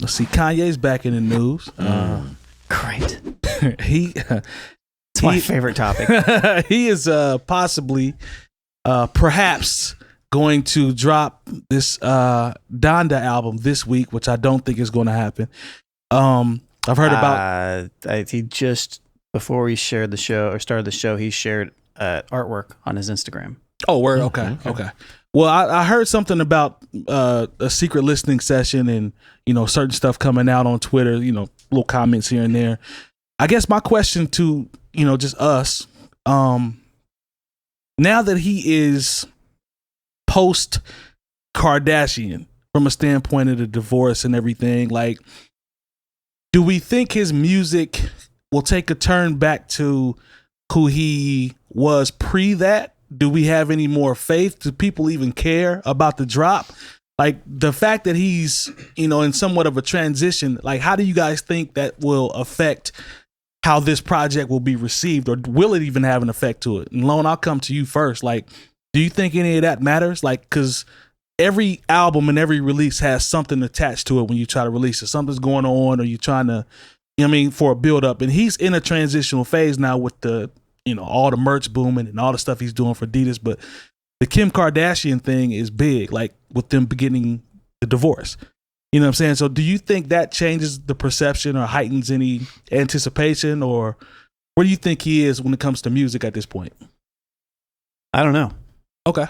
Let's see. Kanye's back in the news. Great. It's my favorite topic. He is possibly, perhaps, going to drop this Donda album this week, which I don't think is going to happen. I've heard about. He just before we shared the show or started the show, he shared artwork on his Instagram. Oh, word. Okay. Well, I heard something about a secret listening session and, certain stuff coming out on Twitter, little comments here and there. I guess my question to, just us, now that he is post Kardashian from a standpoint of the divorce and everything, like, do we think his music will take a turn back to who he was pre that? Do we have any more faith? Do people even care about the drop? Like the fact that he's, in somewhat of a transition, like how do you guys think that will affect how this project will be received, or will it even have an effect to it? And Lone, I'll come to you first. Like, do you think any of that matters? Like, cause every album and every release has something attached to it when you try to release it. Something's going on, or you're trying to, for a build up. And he's in a transitional phase now with the, all the merch booming and all the stuff he's doing for Adidas. But the Kim Kardashian thing is big, like with them beginning the divorce. You know what I'm saying? So do you think that changes the perception or heightens any anticipation, or where do you think he is when it comes to music at this point? I don't know. Okay.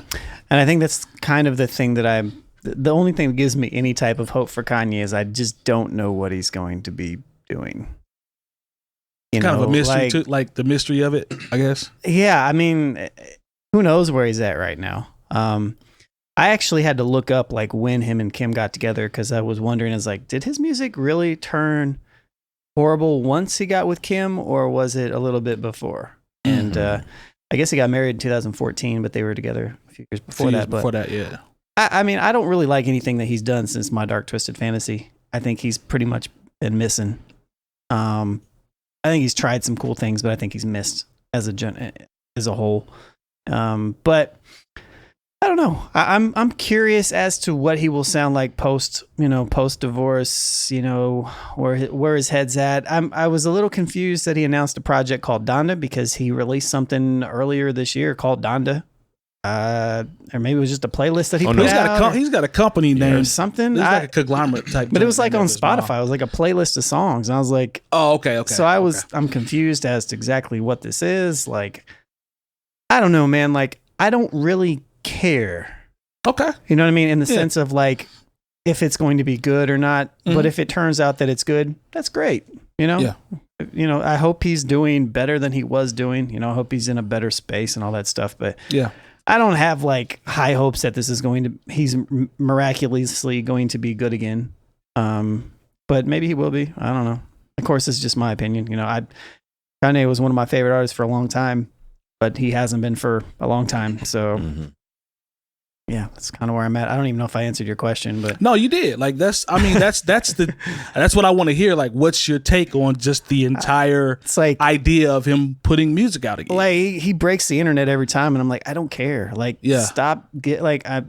And I think that's kind of the thing that the only thing that gives me any type of hope for Kanye is I just don't know what he's going to be doing. Kind of a mystery, like the mystery of it, I guess. Yeah, I mean, who knows where he's at right now? I actually had to look up like when him and Kim got together because I was wondering, did his music really turn horrible once he got with Kim, or was it a little bit before? And I guess he got married in 2014, but they were together a few years before that. Before that, yeah. I mean, I don't really like anything that he's done since My Dark Twisted Fantasy. I think he's pretty much been missing. I think he's tried some cool things, but I think he's missed as a whole. But I don't know. I'm curious as to what he will sound like post divorce. Where his head's at. I was a little confused that he announced a project called Donda because he released something earlier this year called Donda. Or maybe it was just a playlist that he put out. He's got a company name or something. It's like a conglomerate type. But it was like on Spotify. It was like a playlist of songs, and I was like, "Oh, okay." So I'm confused as to exactly what this is. Like, I don't know, man. Like, I don't really care. Okay, you know what I mean? In the sense of like, if it's going to be good or not. But if it turns out that it's good, that's great. Yeah. I hope he's doing better than he was doing. I hope he's in a better space and all that stuff. But yeah. I don't have like high hopes that he's miraculously going to be good again. But maybe he will be. I don't know. Of course, it's just my opinion. Kanye was one of my favorite artists for a long time, but he hasn't been for a long time. So yeah, that's kind of where I'm at. I don't even know if I answered your question, but no, you did. Like that's what I want to hear. Like, what's your take on just the entire idea of him putting music out again? Like he breaks the internet every time, and I'm like, I don't care. Like, stop. I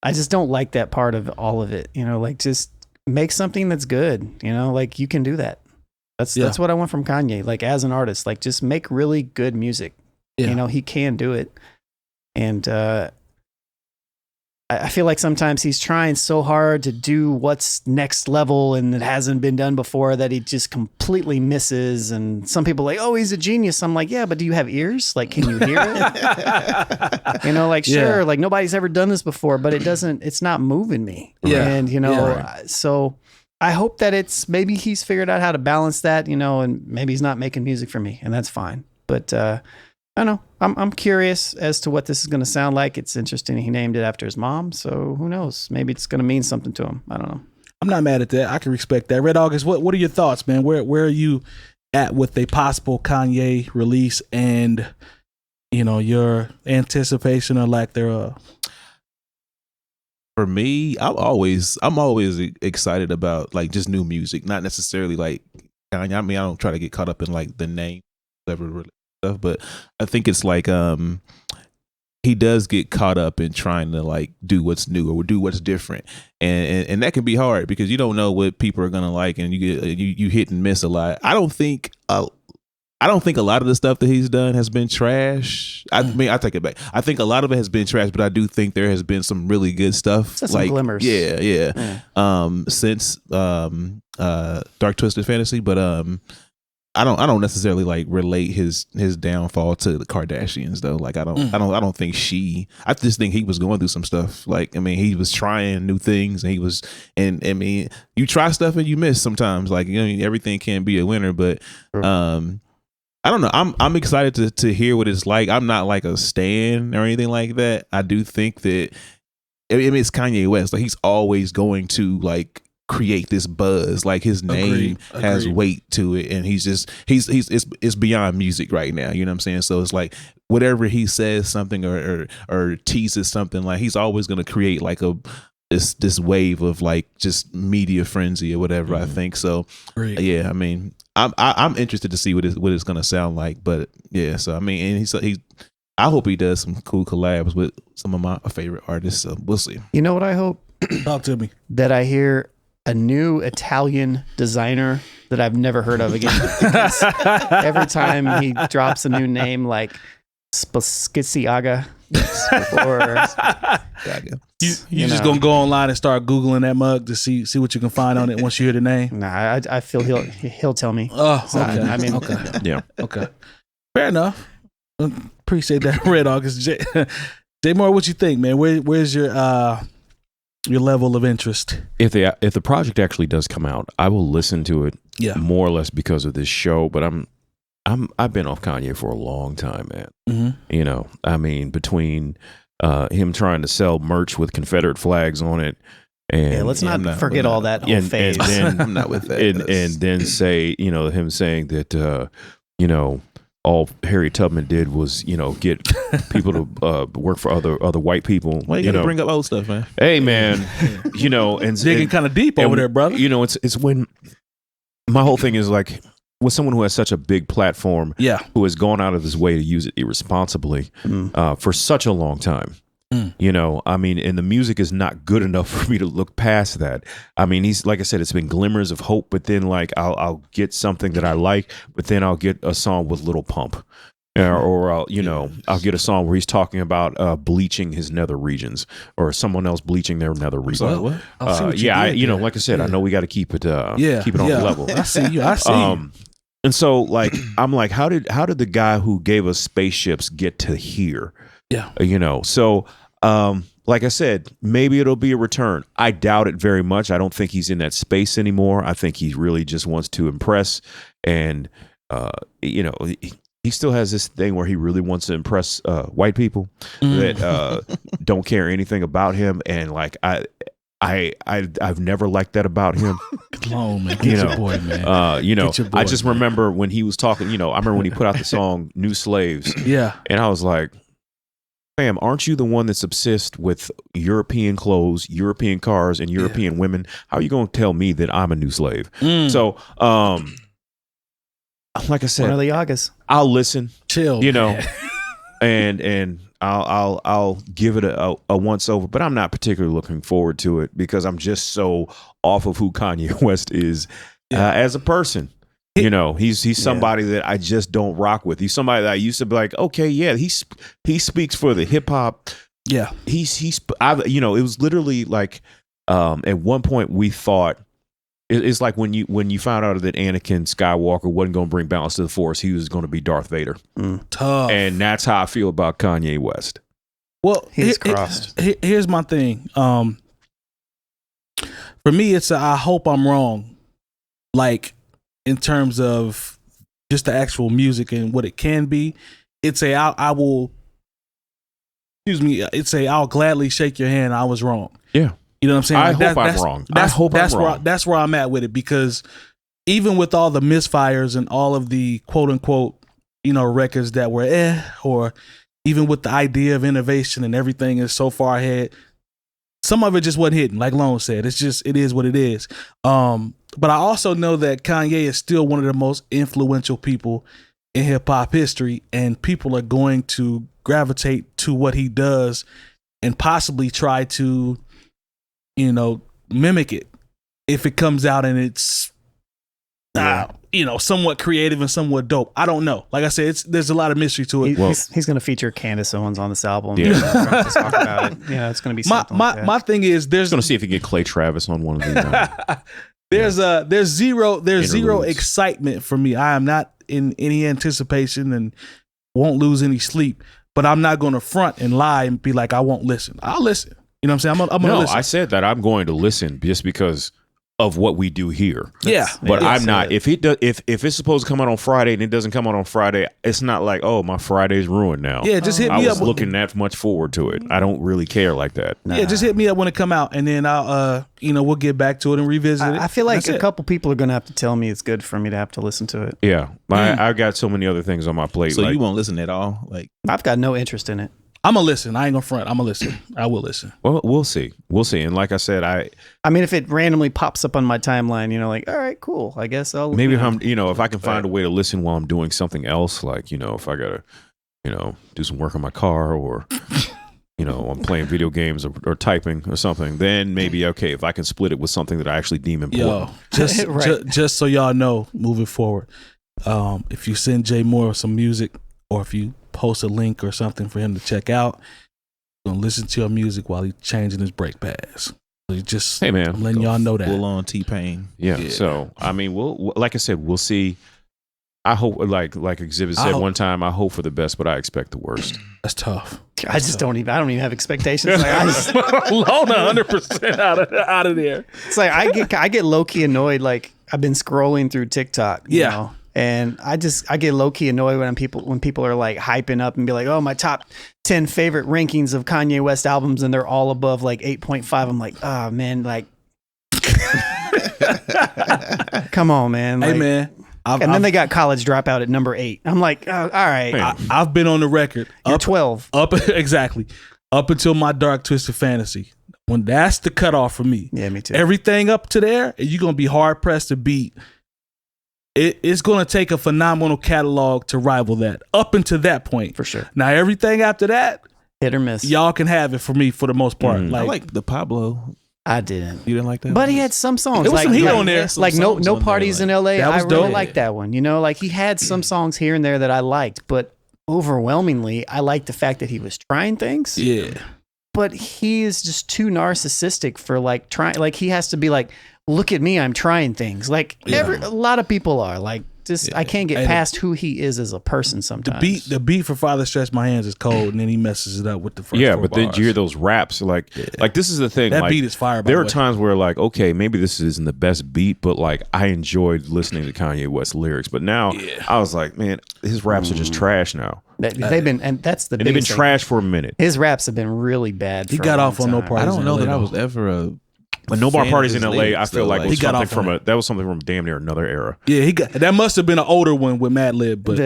just don't like that part of all of it. Like just make something that's good. Like you can do that. That's what I want from Kanye. Like as an artist, like just make really good music. Yeah. He can do it, and I feel like sometimes he's trying so hard to do what's next level and it hasn't been done before that he just completely misses. And some people are like, oh, he's a genius. I'm like, yeah, but do you have ears? Like, can you hear it? Sure. Like nobody's ever done this before, but it's not moving me. Yeah. And, so I hope that maybe he's figured out how to balance that, and maybe he's not making music for me and that's fine. But, I don't know. I'm curious as to what this is going to sound like. It's interesting. He named it after his mom, so who knows? Maybe it's going to mean something to him. I don't know. I'm not mad at that. I can respect that. Red August, what are your thoughts, man? Where are you at with a possible Kanye release and your anticipation or lack thereof? For me, I'm always excited about like just new music, not necessarily like Kanye. I mean, I don't try to get caught up in like the name, whatever stuff, but I think it's like he does get caught up in trying to like do what's new or do what's different, and that can be hard because you don't know what people are gonna like, and you hit and miss a lot. I don't think a lot of the stuff that he's done has been trash. I mean, I take it back. I think a lot of it has been trash, but I do think there has been some really good stuff. Some glimmers. Yeah. Since Dark Twisted Fantasy, but I don't necessarily like relate his downfall to the Kardashians though. Like I don't think I just think he was going through some stuff. Like I mean, he was trying new things, and I mean, you try stuff and you miss sometimes. Like everything can't be a winner, but I don't know. I'm excited to hear what it's like. I'm not like a stan or anything like that. I do think that I mean it's Kanye West. Like he's always going to like create this buzz. Like his name has weight to it, and it's beyond music right now. You know what I'm saying? So it's like whatever he says something or teases something, like he's always going to create like this wave of like just media frenzy or whatever. I think so. Yeah, I mean, I'm interested to see what it's gonna sound like. But yeah, so I mean, and I hope he does some cool collabs with some of my favorite artists. So we'll see. You know what I hope? Talk to me. That I hear a new Italian designer that I've never heard of again. Because every time he drops a new name like Balenciaga or you just gonna go online and start Googling that mug to see what you can find on it once you hear the name? Nah, I feel he'll tell me. Oh, So, okay. I mean, Okay. Yeah. Okay. Fair enough. Appreciate that, Red August. J Moore, what you think, man? Where's your level of interest? If the project actually does come out, I will listen to it. Yeah. More or less because of this show, but I've been off Kanye for a long time, man. Mm-hmm. You know, I mean, between him trying to sell merch with Confederate flags on it, and let's not forget all that whole phase. And then, I'm not with that. And then say, you know, him saying that, you know, all Harriet Tubman did was, you know, get people to work for other white people. Why you gotta bring up old stuff, man? Hey, man, you know, and digging kind of deep over there, brother. You know, it's when my whole thing is like, with someone who has such a big platform, who has gone out of his way to use it irresponsibly for such a long time. You know, I mean, and the music is not good enough for me to look past that. I mean, he's, like I said, it's been glimmers of hope, but then like I'll get something that I like, but then I'll get a song with Little Pump. Or I'll get a song where he's talking about bleaching his nether regions, or someone else bleaching their nether regions. Like I said, I know we got to keep it on the level. I see you. I see you. And so, like, I'm like, how did the guy who gave us spaceships get to here? Yeah. You know, so like I said, maybe it'll be a return. I doubt it very much. I don't think he's in that space anymore. I think he really just wants to impress, and you know, he still has this thing where he really wants to impress white people that don't care anything about him, and like I've never liked that about him. Come on, man. Get your boy, man. You know, boy, I just remember when he was talking, you know, I remember when he put out the song New Slaves. Yeah. And I was like, fam, aren't you the one that's obsessed with European clothes, European cars, and European women? How are you going to tell me that I'm a new slave? So, like I said, one of the August. I'll listen. Chill. You know, and I'll give it a once over, but I'm not particularly looking forward to it because I'm just so off of who Kanye West is as a person. You know, he's somebody that I just don't rock with. He's somebody that I used to be like, okay, yeah, he speaks for the hip hop. Yeah, you know, it was literally like at one point we thought it's like when you found out that Anakin Skywalker wasn't going to bring balance to the Force, he was going to be Darth Vader. Tough. And that's how I feel about Kanye West. Well, he's crossed. Here's my thing. For me, it's I hope I'm wrong. Like, in terms of just the actual music and what it can be, it's I will. Excuse me. It's I'll gladly shake your hand. I was wrong. Yeah. You know what I'm saying? I hope I'm wrong. That's where I'm at with it, because even with all the misfires and all of the quote unquote, you know, records that were or even with the idea of innovation and everything is so far ahead, some of it just wasn't hitting. Like Lone said, it is what it is. But I also know that Kanye is still one of the most influential people in hip hop history, and people are going to gravitate to what he does and possibly try to, mimic it if it comes out and it's somewhat creative and somewhat dope. I don't know. Like I said, there's a lot of mystery to it. He's going to feature Candace Owens on this album. Yeah, to talk about it. Yeah, it's going to be something. My thing is, there's going to see if he can get Clay Travis on one of these. There's zero excitement for me. I am not in any anticipation and won't lose any sleep. But I'm not going to front and lie and be like, I won't listen. I'll listen. You know what I'm saying? I'm going to listen. I said that I'm going to listen just because of what we do here. But I'm not. If it's supposed to come out on Friday and it doesn't come out on Friday, it's not like, oh, my Friday's ruined now. Yeah, just hit me up. I was looking that much forward to it. I don't really care like that. Yeah, just hit me up when it come out, and then I'll we'll get back to it and revisit it. I feel like a couple people are going to have to tell me it's good for me to have to listen to it. Yeah, I got so many other things on my plate. So you won't listen at all? Like, I've got no interest in it. I'm gonna listen. I ain't gonna front. I'm gonna listen. I will listen. Well, we'll see. And like I said, I mean, if it randomly pops up on my timeline, like, all right, cool. I guess I'll maybe if I'm, if I can find a way to listen while I'm doing something else, like if I gotta, do some work on my car or, I'm playing video games or typing or something, then maybe okay. If I can split it with something that I actually deem important. Just so y'all know, moving forward, if you send Jay Moore some music or if you post a link or something for him to check out, gonna listen to your music while he's changing his brake pads. So hey man, I'm letting y'all know that. Full on T-Pain. Yeah. So I mean, like I said, we'll see. I hope, like Exhibit said one time, I hope for the best, but I expect the worst. That's tough. I don't even have expectations. Like, Lona 100% out of there. It's like I get low key annoyed. Like I've been scrolling through TikTok, you know, and I get low key annoyed when people are like hyping up and be like, oh, my top 10 favorite rankings of Kanye West albums, and they're all above like 8.5. I'm like, oh man, like, come on, man. Like, hey man. Then they got College Dropout at number 8. I'm like, oh, all right. I've been on the record. You're 12. Exactly. Up until my Dark Twisted Fantasy. When that's the cutoff for me. Yeah, me too. Everything up to there, you're going to be hard pressed to beat. It's going to take a phenomenal catalog to rival that. Up until that point. For sure. Now, everything after that, hit or miss. Y'all can have it for me for the most part. I like the Pablo. I didn't. You didn't like that? But he had some songs. There was some heat on there. Like no Parties in LA. That was I really dope. liked that one. Like he had some songs here and there that I liked, but overwhelmingly, I liked the fact that he was trying things. Yeah. But he is just too narcissistic for like trying. Like he has to be like, look at me, I'm trying things. Like a lot of people are like. I can't get past who he is as a person sometimes. The beat for Father Stretch My Hands is cold, and then he messes it up with the first four but then you hear those raps. Like this is the thing. That like, beat is fire. There are times where like, okay, maybe this isn't the best beat, but like I enjoyed listening to Kanye West lyrics. But now I was like, man, his raps are just trash now. They've been, and that's the. And they've been trash for a minute. His raps have been really bad. He got off on No Parties. I don't know that I was ever a. But No More Parties in LA, I feel like was something from damn near another era. Yeah, that must have been an older one with Madlib, but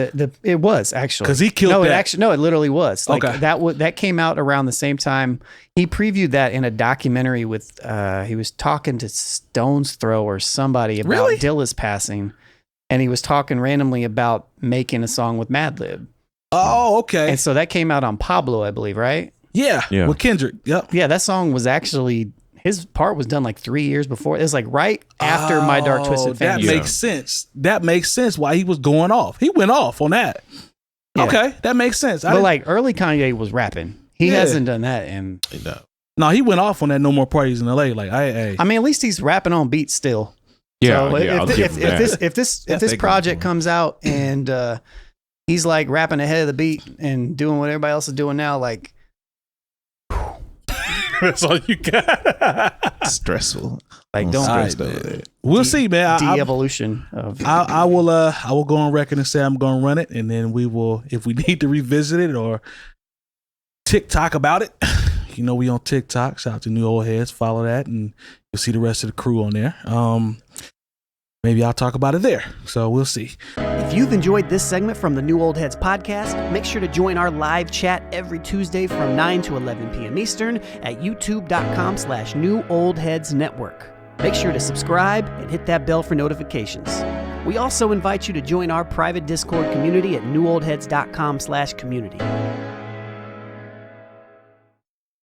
it was actually because he killed that. It literally was. Like that came out around the same time. He previewed that in a documentary with he was talking to Stone's Throw or somebody about Dilla's passing, and he was talking randomly about making a song with Madlib. Oh, okay. And so that came out on Pablo, I believe, right? Yeah. With Kendrick. Yep. Yeah, that song was actually. His part was done like 3 years before. It was like right after My Dark Twisted Fantasy. That makes sense. That makes sense why he was going off. He went off on that. Yeah. Okay, that makes sense. But like early Kanye was rapping. He hasn't done that in. No, he went off on that No More Parties in LA. Like I mean, at least he's rapping on beats still. Yeah, so if this project comes out and he's like rapping ahead of the beat and doing what everybody else is doing now, like. That's all you got. Stressful. Like don't. Right, we'll see, man. De-evolution of. I will go on record and say I'm going to run it, and then we will, if we need to revisit it or TikTok about it. We on TikTok. Shout out to New Old Heads. Follow that, and you'll see the rest of the crew on there. Maybe I'll talk about it there. So we'll see. If you've enjoyed this segment from the New Old Heads podcast, make sure to join our live chat every Tuesday from 9 to 11 p.m. Eastern at youtube.com/New Old Heads Network. Make sure to subscribe and hit that bell for notifications. We also invite you to join our private Discord community at newoldheads.com/community.